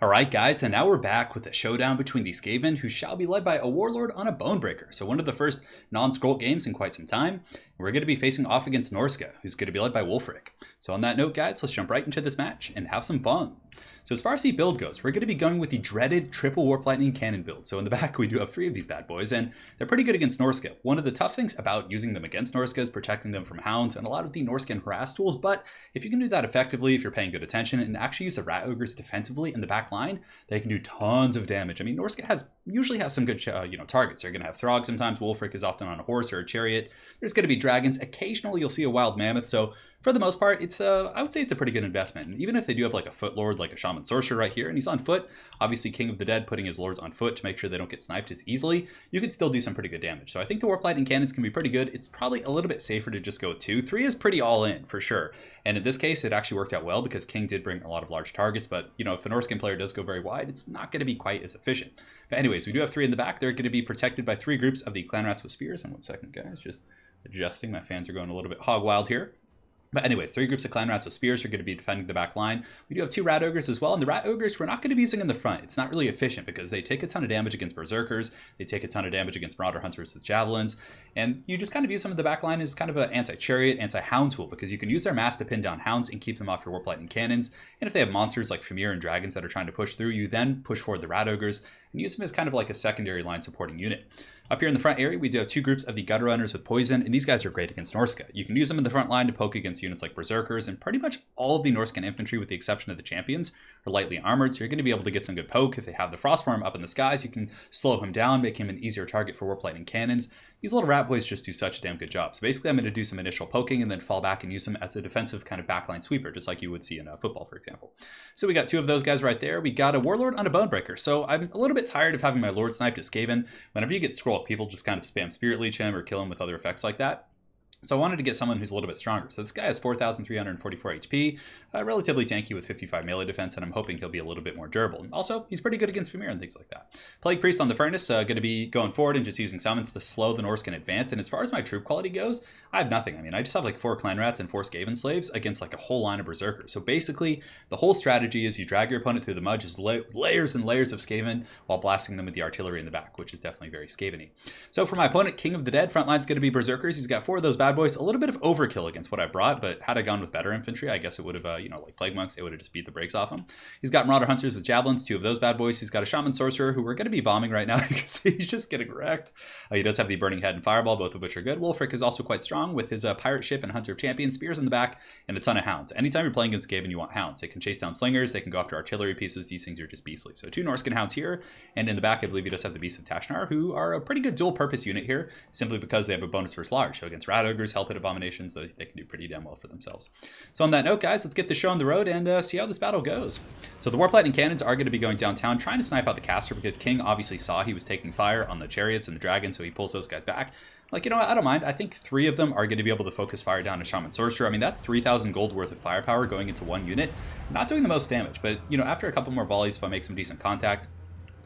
Alright guys, and now we're back with a showdown between the Skaven, who shall be led by a Warlord on a Bonebreaker. So one of the first non-scroll games in quite some time. We're going to be facing off against Norsca, who's going to be led by Wulfric. So on that note guys, let's jump right into this match and have some fun. So as far as the build goes, we're going to be going with the dreaded triple Warp Lightning Cannon build. So in the back we do have 3 of these bad boys, and they're pretty good against Norsca. One of the tough things about using them against Norsca is protecting them from hounds and a lot of the Norscan harass tools, but if you can do that effectively, if you're paying good attention, and actually use the Rat Ogres defensively in the back line, they can do tons of damage. I mean, Norsca usually has some good targets. They're going to have Throg sometimes, Wulfric is often on a horse or a chariot, there's going to be dragons, occasionally you'll see a wild mammoth, so for the most part, I would say it's a pretty good investment. And even if they do have like a foot lord, like a shaman sorcerer right here, and he's on foot, obviously King of the Dead putting his lords on foot to make sure they don't get sniped as easily, you could still do some pretty good damage. So I think the Warp Lightning Cannons can be pretty good. It's probably a little bit safer to just go with 2. 3 is pretty all in for sure. And in this case, it actually worked out well because King did bring a lot of large targets, but if a Norscan player does go very wide, it's not going to be quite as efficient. But anyways, we do have 3 in the back. They're going to be protected by 3 groups of the Clan Rats with Spears. And 1 second, guys, just adjusting. My fans are going a little bit hog wild here. But anyways, 3 groups of Clan Rats with Spears are going to be defending the back line. We do have 2 Rat Ogres as well, and the Rat Ogres we're not going to be using in the front. It's not really efficient because they take a ton of damage against Berserkers, they take a ton of damage against Marauder Hunters with Javelins, and you just kind of use them in the back line as kind of an anti-chariot, anti-hound tool, because you can use their mass to pin down hounds and keep them off your Warp Lightning Cannons, and if they have monsters like Fimir and Dragons that are trying to push through, you then push forward the Rat Ogres and use them as kind of like a secondary line supporting unit. Up here in the front area, we do have 2 groups of the Gutter Runners with Poison, and these guys are great against Norsca. You can use them in the front line to poke against units like Berserkers, and pretty much all of the Norscan infantry, with the exception of the champions, are lightly armored, so you're going to be able to get some good poke. If they have the Frostworm up in the skies, you can slow him down, make him an easier target for Warp Lightning Cannons. These little rat boys just do such a damn good job. So basically, I'm going to do some initial poking and then fall back and use them as a defensive kind of backline sweeper, just like you would see in football, for example. So we got 2 of those guys right there. We got a Warlord on a Bonebreaker. So I'm a little bit tired of having my Lord sniped at Skaven. Whenever you get scroll up, people just kind of spam Spirit Leech him or kill him with other effects like that. So I wanted to get someone who's a little bit stronger. So this guy has 4,344 HP, relatively tanky with 55 melee defense, and I'm hoping he'll be a little bit more durable. And also, he's pretty good against Fimir and things like that. Plague Priest on the Furnace, going to be going forward and just using summons to slow the Norscan advance. And as far as my troop quality goes, I have nothing. I mean, I just have like 4 Clan Rats and 4 Skaven Slaves against like a whole line of Berserkers. So basically, the whole strategy is you drag your opponent through the mud, just layers and layers of Skaven while blasting them with the artillery in the back, which is definitely very Skaven-y. So for my opponent, King of the Dead, front line's going to be Berserkers. He's got 4 of those bad boys, a little bit of overkill against what I brought, but had I gone with better infantry, I guess it would have, like Plague Monks, it would have just beat the brakes off him. He's got Marauder Hunters with Javelins, 2 of those bad boys. He's got a Shaman Sorcerer, who we're going to be bombing right now because he's just getting wrecked. He does have the Burning Head and Fireball, both of which are good. Wulfric is also quite strong with his Pirate Ship and Hunter of Champions, Spears in the back, and a ton of Hounds. Anytime you're playing against Skaven, you want Hounds. They can chase down Slingers, they can go after artillery pieces. These things are just beastly. So 2 Norscan Hounds here, and in the back, I believe you just have the Beasts of Tashnar, who are a pretty good dual-purpose unit here, simply because they have a bonus versus large. So against Rat Ogres, Hell Pit Abominations, they can do pretty damn well for themselves. So on that note, guys, let's get this show on the road and see how this battle goes. So the Warp Lightning Cannons are going to be going downtown, trying to snipe out the caster, because King obviously saw he was taking fire on the chariots and the dragons, so he pulls those guys back. Like, you know what, I don't mind. I think 3 of them are going to be able to focus fire down a Shaman Sorcerer. I mean, that's 3,000 gold worth of firepower going into 1 unit. Not doing the most damage, but, after a couple more volleys, if I make some decent contact,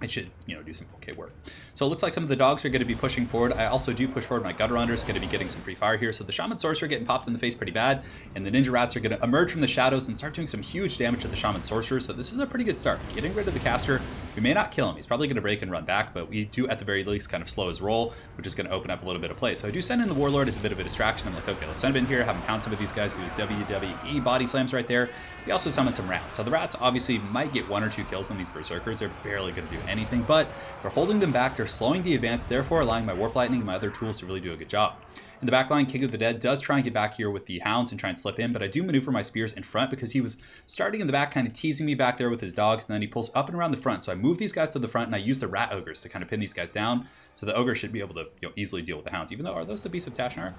it should, do some okay work. So it looks like some of the dogs are going to be pushing forward. I also do push forward my Gutter Runners, going to be getting some free fire here. So the Shaman Sorcerer getting popped in the face pretty bad, and the Ninja Rats are going to emerge from the shadows and start doing some huge damage to the Shaman Sorcerer. So this is a pretty good start. Getting rid of the caster, we may not kill him. He's probably going to break and run back, but we do at the very least kind of slow his roll, which is going to open up a little bit of play. So I do send in the Warlord as a bit of a distraction. I'm like, okay, let's send him in here, have him pound some of these guys who use WWE body slams right there. We also summon some Rats. So the Rats obviously might get 1 or 2 kills on these Berserkers. They're barely going to do anything, but they're holding them back. They're slowing the advance, therefore allowing my Warp Lightning and my other tools to really do a good job. In the back line, King of the Dead does try and get back here with the Hounds and try and slip in, but I do maneuver my Spears in front because he was starting in the back, kind of teasing me back there with his dogs, and then he pulls up and around the front. So I move these guys to the front, and I use the Rat Ogres to kind of pin these guys down. So the Ogre should be able to easily deal with the Hounds, even though, are those the Beasts of Tashnar?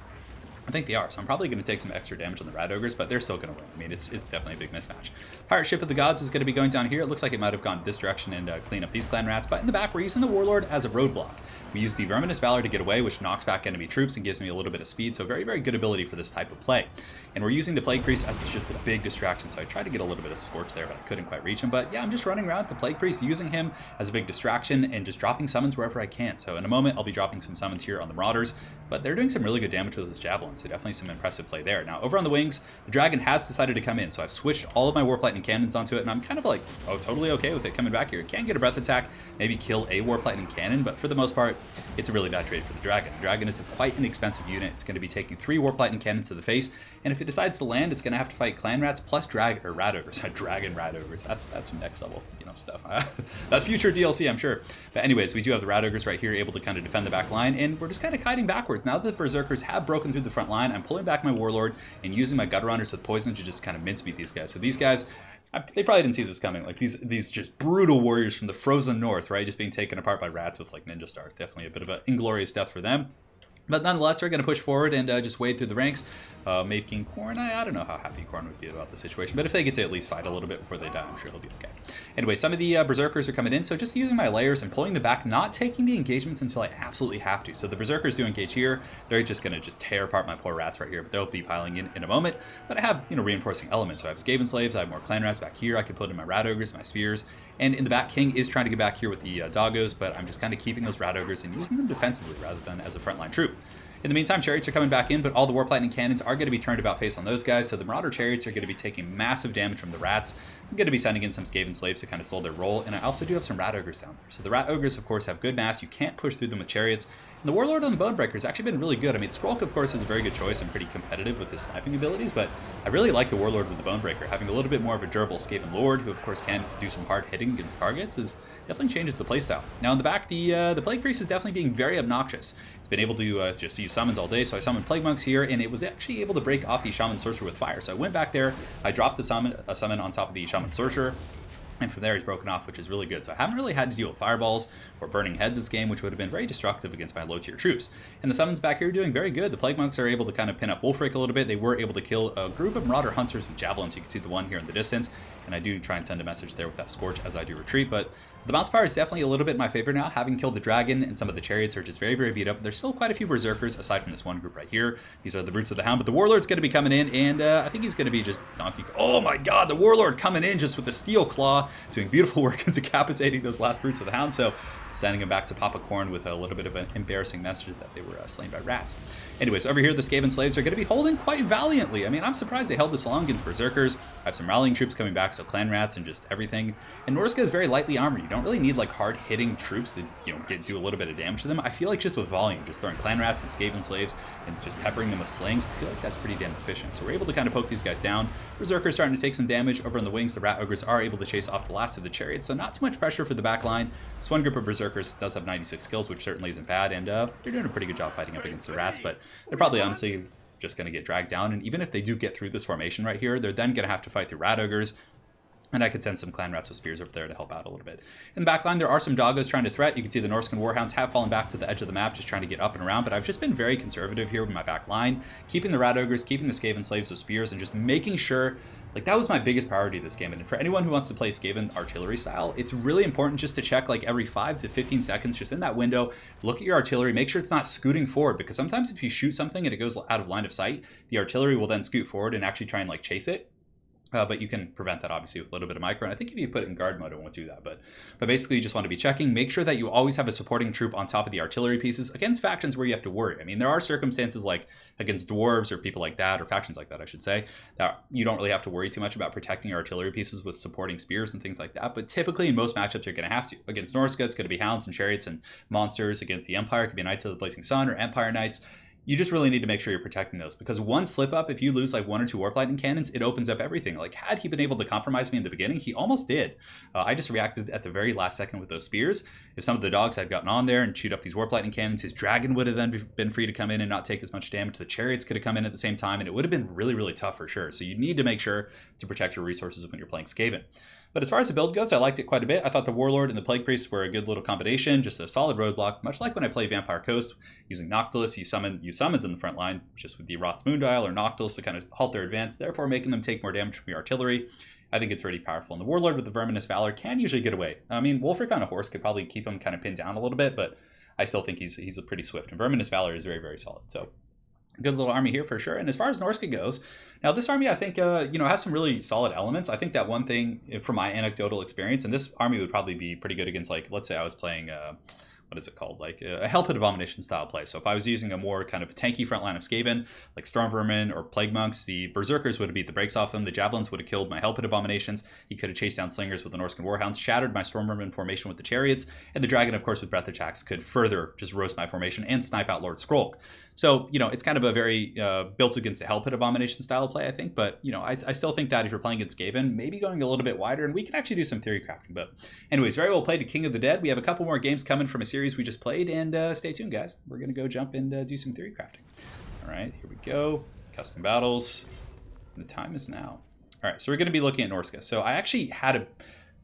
I think they are, so I'm probably going to take some extra damage on the Rat Ogres, but they're still going to win. I mean, it's definitely a big mismatch. Pirate Ship of the Gods is going to be going down here. It looks like it might have gone this direction and clean up these Clan Rats, but in the back, we're using the Warlord as a roadblock. We use the Verminous Valor to get away, which knocks back enemy troops and gives me a little bit of speed, so very, very good ability for this type of play. And we're using the Plague Priest as just a big distraction. So I tried to get a little bit of Scorch there, but I couldn't quite reach him. But yeah, I'm just running around with the Plague Priest, using him as a big distraction and just dropping summons wherever I can. So in a moment, I'll be dropping some summons here on the Marauders, but they're doing some really good damage with those Javelins. So definitely some impressive play there. Now over on the wings, the Dragon has decided to come in. So I've switched all of my Warp Lightning Cannons onto it, and I'm kind of like, oh, totally okay with it coming back here. It can get a breath attack, maybe kill a Warp Lightning Cannon, but for the most part, it's a really bad trade for the Dragon. The Dragon is quite an expensive unit. It's going to be taking 3 Warp Lightning Cannons to the face, and if it decides to land, it's going to have to fight Clan Rats plus Rat Ogres. Dragon Rat Ogres. That's some next level, stuff. That's future DLC, I'm sure. But anyways, we do have the Rat Ogres right here, able to kind of defend the back line, and we're just kind of kiting backwards. Now that the Berserkers have broken through the front line, I'm pulling back my Warlord and using my Gutter Runners with poison to just kind of mincemeat these guys. So these guys, they probably didn't see this coming. Like these just brutal warriors from the frozen north, right? Just being taken apart by rats with like ninja stars. Definitely a bit of an inglorious death for them. But nonetheless, we're going to push forward and just wade through the ranks, making Khorne. I don't know how happy Khorne would be about the situation, but if they get to at least fight a little bit before they die, I'm sure it'll be okay. Anyway, some of the Berserkers are coming in, so just using my layers and pulling them back, not taking the engagements until I absolutely have to. So the Berserkers do engage here. They're just going to just tear apart my poor rats right here, but they'll be piling in a moment. But I have, reinforcing elements. So I have Skaven Slaves, I have more Clan Rats back here. I can put in my Rat Ogres, my Spears. And in the back, King is trying to get back here with the Doggos, but I'm just kind of keeping those Rat Ogres and using them defensively rather than as a frontline troop. In the meantime, Chariots are coming back in, but all the Warp Lightning Cannons are going to be turned about face on those guys, so the Marauder Chariots are going to be taking massive damage from the Rats. I'm going to be sending in some Skaven Slaves to kind of slow their roll, and I also do have some Rat Ogres down there. So the Rat Ogres, of course, have good mass. You can't push through them with Chariots. And the Warlord on the Bonebreaker has actually been really good. I mean, Skrulk, of course, is a very good choice and pretty competitive with his sniping abilities, but I really like the Warlord with the Bonebreaker. Having a little bit more of a durable Skaven Lord, who, of course, can do some hard hitting against targets, definitely changes the playstyle. Now, in the back, the Plague Priest is definitely being very obnoxious. It's been able to just use summons all day, so I summoned Plague Monks here, and it was actually able to break off the Shaman Sorcerer with fire. So I went back there, I dropped a summon on top of the Shaman Sorcerer, and from there he's broken off, which is really good. So I haven't really had to deal with fireballs or burning heads this game, which would have been very destructive against my low tier troops. And the summons back here are doing very good. The Plague Monks are able to kind of pin up Wolfric a little bit. They were able to kill a group of Marauder Hunters with Javelins. You can see the one here in the distance, and I do try and send a message there with that Scorch as I do retreat, but the Bounce Power is definitely a little bit in my favor now. Having killed the Dragon, and some of the Chariots are just very, very beat up. There's still quite a few Berserkers, aside from this one group right here. These are the Brutes of the Hound, but the Warlord's going to be coming in, and I think he's going to be just Donkey. Oh my god, the Warlord coming in just with the Steel Claw, doing beautiful work and decapitating those last Brutes of the Hound, so sending him back to Papa Khorne with a little bit of an embarrassing message that they were slain by rats. Anyways, over here, the Skaven Slaves are going to be holding quite valiantly. I mean, I'm surprised they held this long against Berserkers. I have some rallying troops coming back, so Clan Rats and just everything. And Norsca is very lightly armored. You don't really need like hard-hitting troops that do a little bit of damage to them. I feel like just with volume, just throwing Clan Rats and Skaven Slaves and just peppering them with slings, I feel like that's pretty damn efficient. So we're able to kind of poke these guys down. Berserkers starting to take some damage. Over on the wings, the Rat Ogres are able to chase off the last of the Chariots, so not too much pressure for the back line. This one group of Berserkers does have 96 kills, which certainly isn't bad, and they're doing a pretty good job fighting up against the Rats, but they're probably honestly just going to get dragged down, and even if they do get through this formation right here, they're then going to have to fight the Rat Ogres, and I could send some Clan Rats with Spears over there to help out a little bit. In the back line, there are some Doggos trying to threat. You can see the Norscan Warhounds have fallen back to the edge of the map, just trying to get up and around, but I've just been very conservative here with my back line, keeping the Rat Ogres, keeping the Skaven Slaves with Spears, and just making sure, like, that was my biggest priority this game. And for anyone who wants to play Skaven artillery style, it's really important just to check like every 5 to 15 seconds, just in that window, look at your artillery, make sure it's not scooting forward, because sometimes if you shoot something and it goes out of line of sight, the artillery will then scoot forward and actually try and like chase it. But you can prevent that obviously with a little bit of micro, and I think if you put it in guard mode, it won't do that. But basically, you just want to be checking. Make sure that you always have a supporting troop on top of the artillery pieces against factions where you have to worry. I mean, there are circumstances like against dwarves or people like that, or factions like that, I should say, that you don't really have to worry too much about protecting your artillery pieces with supporting spears and things like that. But typically, in most matchups, you're going to have to. Against Norsca, it's going to be Hounds and Chariots and Monsters. Against the Empire, it could be Knights of the Blazing Sun or Empire Knights. You just really need to make sure you're protecting those, because one slip up, if you lose like 1 or 2 Warp Lightning Cannons, it opens up everything. Like, had he been able to compromise me in the beginning, he almost did. I just reacted at the very last second with those spears. If some of the dogs had gotten on there and chewed up these Warp Lightning Cannons, his Dragon would have then been free to come in and not take as much damage. The Chariots could have come in at the same time, and it would have been really, really tough for sure. So you need to make sure to protect your resources when you're playing Skaven. But as far as the build goes, I liked it quite a bit. I thought the Warlord and the Plague Priest were a good little combination, just a solid roadblock, much like when I play Vampire Coast. Using Noctilus, you summons in the front line, just with the Rot's Moondial or Noctilus to kind of halt their advance, therefore making them take more damage from your artillery. I think it's pretty powerful. And the Warlord with the Verminous Valor can usually get away. I mean, Wolfric on a horse could probably keep him kind of pinned down a little bit, but I still think he's a pretty swift. And Verminous Valor is very, very solid. So Good little army here for sure. And as far as Norsca goes, now this army I think has some really solid elements. I think that one thing from my anecdotal experience, and this army would probably be pretty good against, like, let's say I was playing what is it called, like a Hellpit Abomination style play. So if I was using a more kind of tanky front line of Skaven, like Storm Vermin or Plague Monks, the Berserkers would have beat the brakes off them. The Javelins would have killed my Hellpit Abominations. He could have chased down Slingers with the Norscan Warhounds, shattered my Storm Vermin formation with the Chariots, and the Dragon, of course, with Breath Attacks could further just roast my formation and snipe out Lord Skrolk. So, it's kind of a very built against the Hellpit Abomination style of play, I think. But, I still think that if you're playing against Skaven, maybe going a little bit wider, and we can actually do some theory crafting. But anyways, very well played to King of the Dead. We have a couple more games coming from a series we just played, and stay tuned, guys. We're going to go jump and do some theory crafting. All right, here we go. Custom battles. The time is now. All right, so we're going to be looking at Norsca. So I actually had a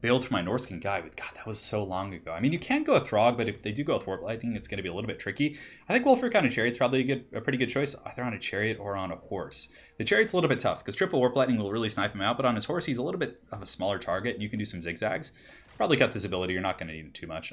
build for my Norscan guy, but God, that was so long ago. I mean, you can go with Throg, but if they do go with Warp Lightning, it's going to be a little bit tricky. I think Wolfric on a Chariot's probably a pretty good choice, either on a Chariot or on a horse. The Chariot's a little bit tough, because triple Warp Lightning will really snipe him out, but on his horse, he's a little bit of a smaller target, and you can do some zigzags. Probably cut this ability, you're not going to need it too much.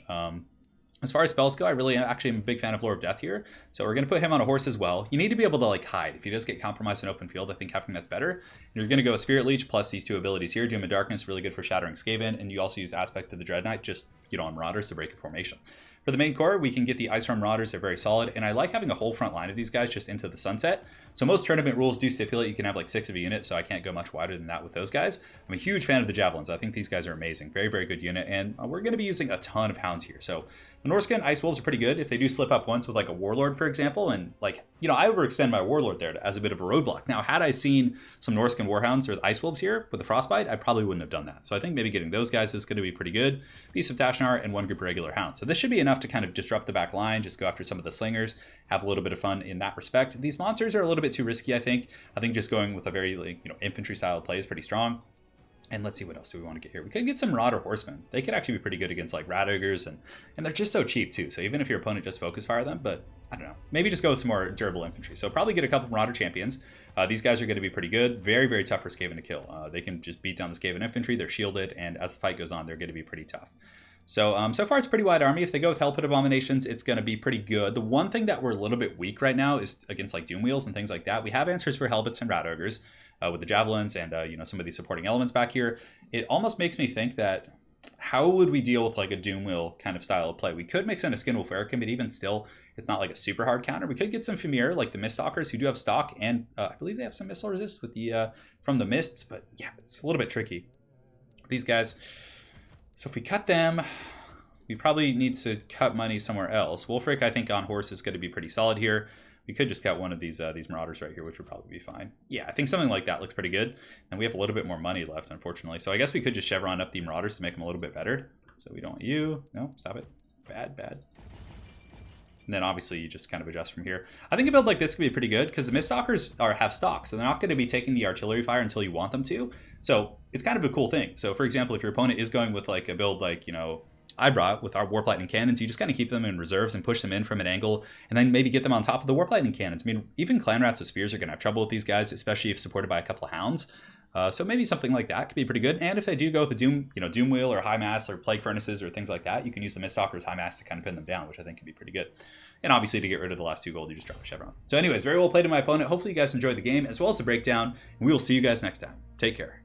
As far as spells go, I really actually am a big fan of Lore of Death here. So we're going to put him on a horse as well. You need to be able to like hide. If he does get compromised in open field, I think having that's better. And you're going to go Spirit Leech plus these two abilities here. Doom of Darkness, really good for shattering Skaven. And you also use Aspect of the Dread Knight, just, on Marauders to break your formation. For the main core, we can get the Ice Storm Marauders. They're very solid. And I like having a whole front line of these guys just into the sunset. So most tournament rules do stipulate you can have like 6 of a unit, so I can't go much wider than that with those guys. I'm a huge fan of the Javelins. I think these guys are amazing. Very, very good unit. And we're going to be using a ton of Hounds here. So the Norscan Ice Wolves are pretty good. If they do slip up once with like a Warlord, for example, and like, I overextend my Warlord there as a bit of a roadblock. Now, had I seen some Norscan Warhounds or the Ice Wolves here with the Frostbite, I probably wouldn't have done that. So I think maybe getting those guys is going to be pretty good. Beast of Tashnar and one group of regular Hounds. So this should be enough to kind of disrupt the back line, just go after some of the Slingers, have a little bit of fun in that respect. These monsters are a little bit too risky, I think. I think just going with a very infantry style play is pretty strong. And let's see, what else do we want to get here? We could get some Marauder Horsemen. They could actually be pretty good against like Rat Ogres, and they're just so cheap too. So even if your opponent just focus fire them, but I don't know, maybe just go with some more durable infantry. So probably get a couple Marauder Champions. These guys are going to be pretty good. Very, very tough for Skaven to kill. They can just beat down the Skaven infantry. They're shielded, and as the fight goes on, they're going to be pretty tough. So, so far it's a pretty wide army. If they go with Hellpit Abominations, it's going to be pretty good. The one thing that we're a little bit weak right now is against like Doom Wheels and things like that. We have answers for Hellbits and Rat Ogres with the Javelins and, some of these supporting elements back here. It almost makes me think that how would we deal with like a Doom Wheel kind of style of play? We could mix in a Skinwolf Erkin, but even still, it's not like a super hard counter. We could get some Fimir, like the Miststalkers, who do have stock, and I believe they have some missile resist with the from the Mists, but yeah, it's a little bit tricky. These guys, so if we cut them, we probably need to cut money somewhere else. Wolfric, I think on horse is going to be pretty solid here. We could just cut one of these Marauders right here, which would probably be fine. Yeah, I think something like that looks pretty good. And we have a little bit more money left, unfortunately. So I guess we could just Chevron up the Marauders to make them a little bit better. So we don't want you. No, stop it. Bad, bad. And then obviously you just kind of adjust from here. I think a build like this could be pretty good because the Miststalkers have stock, so they're not going to be taking the artillery fire until you want them to. So it's kind of a cool thing. So for example, if your opponent is going with like a build like, I brought with our Warp Lightning Cannons, you just kind of keep them in reserves and push them in from an angle, and then maybe get them on top of the Warp Lightning Cannons. I mean, even Clan Rats with Spears are going to have trouble with these guys, especially if supported by a couple of Hounds. So maybe something like that could be pretty good. And if they do go with the Doom Wheel or High Mass or Plague Furnaces or things like that, you can use the Miststalkers High Mass to kind of pin them down, which I think could be pretty good. And obviously to get rid of the last 2 gold, you just drop a Chevron. So anyways, very well played to my opponent. Hopefully you guys enjoyed the game as well as the breakdown, and we will see you guys next time. Take care.